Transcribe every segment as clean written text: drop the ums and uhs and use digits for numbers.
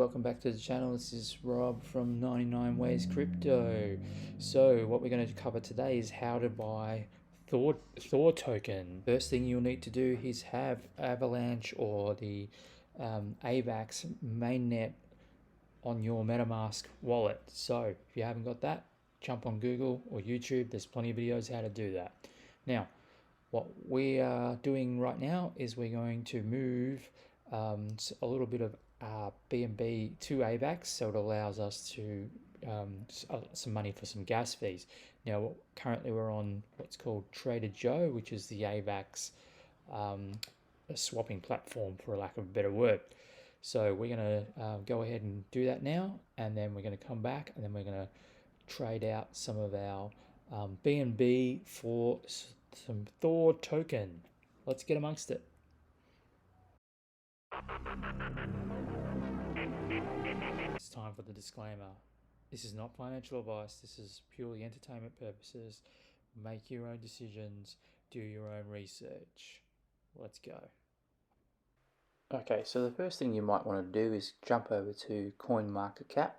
Welcome back to the channel. This is Rob from 99 Ways Crypto. So what we're going to cover today is how to buy Thor token. First thing you'll need to do is have Avalanche or the AVAX mainnet on your MetaMask wallet. So if you haven't got that, jump on Google or YouTube. There's plenty of videos how to do that. Now, what we are doing right now is we're going to move a little bit of BNB to AVAX, so it allows us to some money for some gas fees. Now, currently we're on what's called Trader Joe, which is the AVAX swapping platform, for lack of a better word. So we're going to go ahead and do that now, and then we're going to come back, and then we're going to trade out some of our BNB for some Thor token. Let's get amongst it. It's time for the disclaimer. This is not financial advice. This is purely entertainment purposes. Make your own decisions. Do your own research. Let's go. Okay, so the first thing you might want to do is jump over to CoinMarketCap,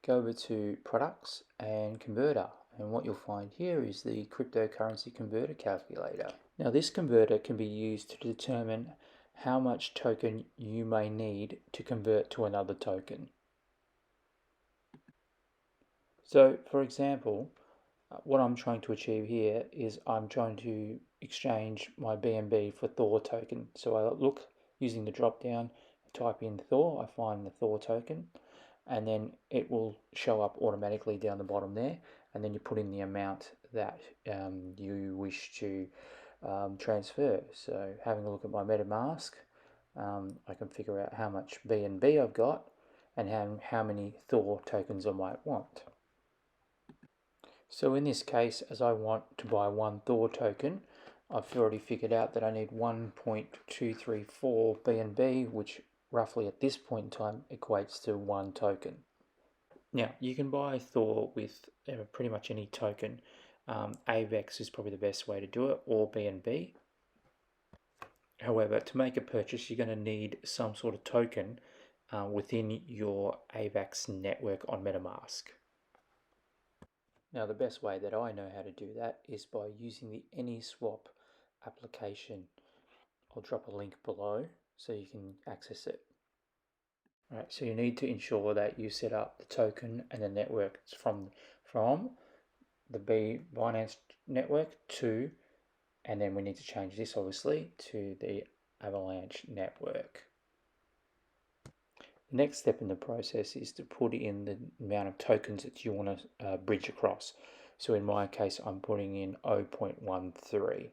go over to Products and Converter. And what you'll find here is the cryptocurrency converter calculator. Now this converter can be used to determine how much token you may need to convert to another token. So for example, what I'm trying to achieve here is I'm trying to exchange my BNB for Thor token. So I look using the drop down, type in Thor, I find the Thor token, and then it will show up automatically down the bottom there, and then you put in the amount that you wish to transfer. So having a look at my MetaMask, I can figure out how much BNB I've got and how many Thor tokens I might want. So in this case, as I want to buy one Thor token, I've already figured out that I need 1.234 BNB, which roughly at this point in time equates to one token. Now, you can buy Thor with pretty much any token. AVAX is probably the best way to do it, or BNB. However, to make a purchase, you're going to need some sort of token within your AVAX network on MetaMask. Now, the best way that I know how to do that is by using the Anyswap application. I'll drop a link below so you can access it. All right, so you need to ensure that you set up the token and the network from the Binance network to, and then we need to change this obviously to the Avalanche network. The next step in the process is to put in the amount of tokens that you want to bridge across. So in my case, I'm putting in 0.13.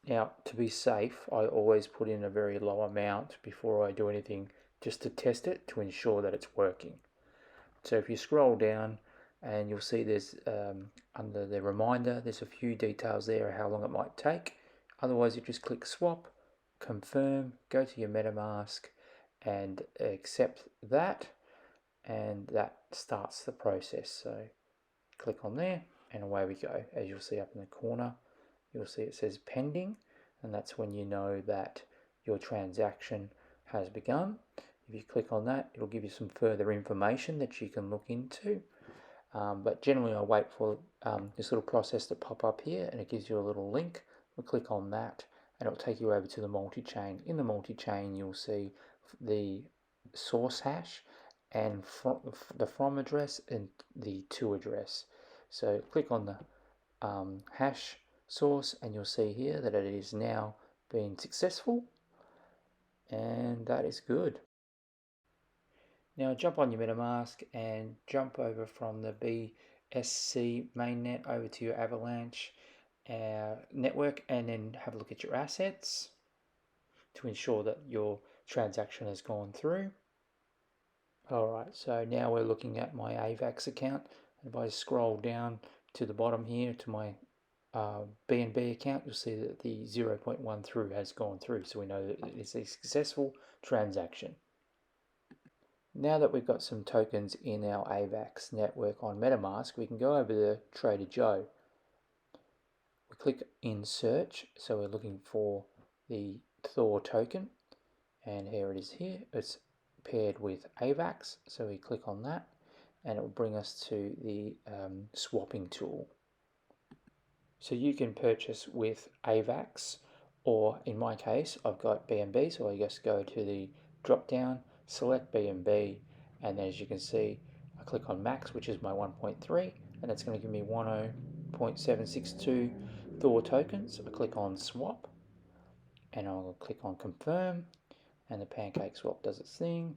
Now, to be safe, I always put in a very low amount before I do anything, just to test it, to ensure that it's working. So if you scroll down, and you'll see there's under the reminder, there's a few details there how long it might take. Otherwise, you just click swap, confirm, go to your MetaMask, and accept that, and that starts the process. So click on there, and away we go. As you'll see up in the corner, you'll see it says pending, and that's when you know that your transaction has begun. If you click on that, it'll give you some further information that you can look into. But generally I wait for this little process to pop up here, and it gives you a little link. We'll click on that, and it'll take you over to the multi-chain. In the multi-chain, you'll see the source hash and the from address and the to address. So click on the hash source, and you'll see here that it is now being successful, and that is good. Now jump on your MetaMask and jump over from the BSC mainnet over to your Avalanche network, and then have a look at your assets to ensure that your transaction has gone through. Alright, so now we're looking at my AVAX account. If I scroll down to the bottom here to my BNB account, you'll see that the 0.1 through has gone through, so we know that it's a successful transaction. Now that we've got some tokens in our AVAX network on MetaMask, we can go over to Trader Joe. We click in search, so we're looking for the Thor token, and here it is here. It's paired with AVAX. So we click on that and it will bring us to the swapping tool. So you can purchase with AVAX, or in my case, I've got BNB, so I just go to the drop down, select BNB, and as you can see, I click on max, which is my 1.3, and it's going to give me 10.762 Thor tokens. I click on swap, and I'll click on confirm, and the pancake swap does its thing.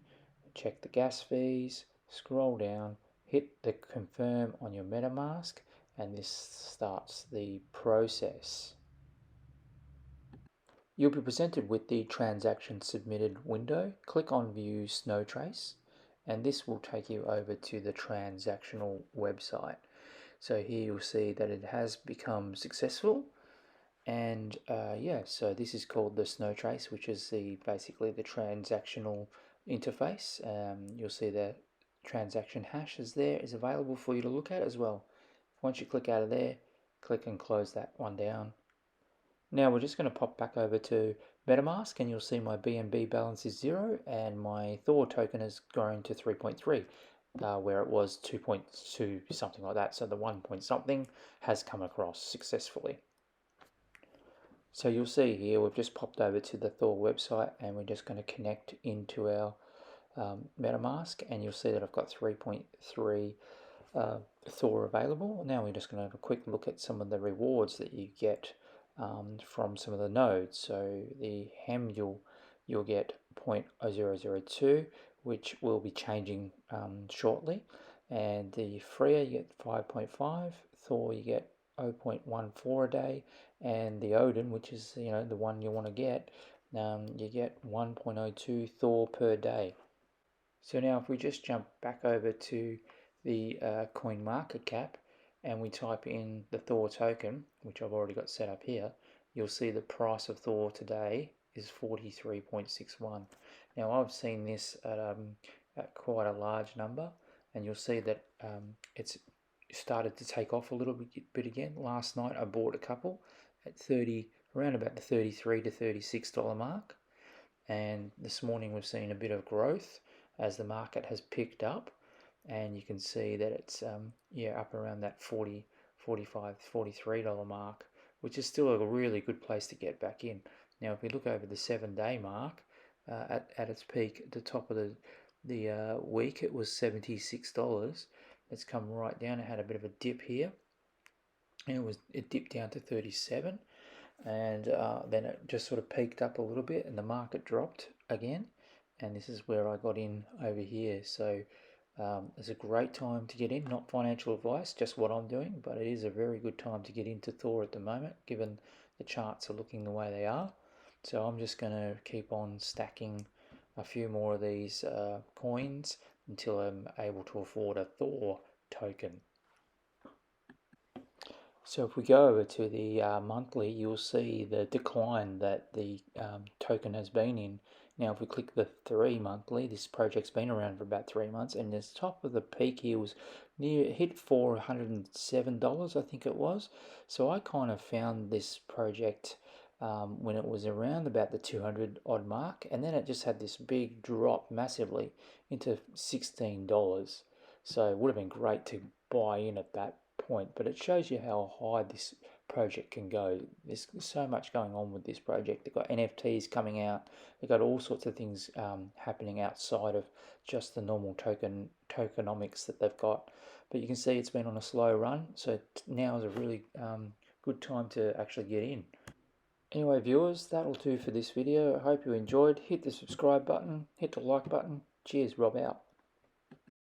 Check the gas fees, scroll down, hit the confirm on your MetaMask, and this starts the process. You'll be presented with the transaction submitted window. Click on view snow trace, and this will take you over to the transactional website. So here you'll see that it has become successful, and yeah, so this is called the snow trace, which is basically the transactional interface. You'll see the transaction hash is available for you to look at as well. Once you click out of there, click and close that one down. Now we're just going to pop back over to MetaMask, and you'll see my BNB balance is 0 and my Thor token has grown to 3.3, where it was 2.2, something like that. So the 1 point something has come across successfully. So you'll see here we've just popped over to the Thor website, and we're just going to connect into our MetaMask, and you'll see that I've got 3.3 Thor available. Now we're just going to have a quick look at some of the rewards that you get from some of the nodes. So the HEM you'll get 0.0002, which will be changing shortly, and the Freya you get 5.5, Thor you get 0.14 a day, and the Odin, which is the one you want to get, you get 1.02 Thor per day. So now if we just jump back over to the coin market cap and we type in the Thor token, which I've already got set up here, you'll see the price of Thor today is 43.61. Now I've seen this at quite a large number, and you'll see that it's started to take off a little bit again. Last night I bought a couple at around about the $33 to $36 mark, and this morning we've seen a bit of growth as the market has picked up, and you can see that it's up around that $40, $45, $43 mark, which is still a really good place to get back in. Now if we look over the 7-day mark, at its peak at the top of the week it was $76. It's come right down. It had a bit of a dip here, and it dipped down to 37, and then it just sort of peaked up a little bit and the market dropped again, and this is where I got in over here. So it's a great time to get in. Not financial advice, just what I'm doing, but it is a very good time to get into Thor at the moment, given the charts are looking the way they are. So I'm just going to keep on stacking a few more of these coins until I'm able to afford a Thor token. So if we go over to the monthly, you'll see the decline that the token has been in. Now if we click the 3 monthly, this project's been around for about 3 months, and the top of the peak here was hit $407, I think it was. So I kind of found this project when it was around about the 200 odd mark, and then it just had this big drop massively into $16. So it would have been great to buy in at that point, but it shows you how high this project can go. There's so much going on with this project. They've got NFTs coming out. They've got all sorts of things happening outside of just the normal tokenomics that they've got. But you can see it's been on a slow run, so now is a really good time to actually get in. Anyway viewers, that'll do for this video. I hope you enjoyed. Hit the subscribe button, hit the like button. Cheers, Rob out.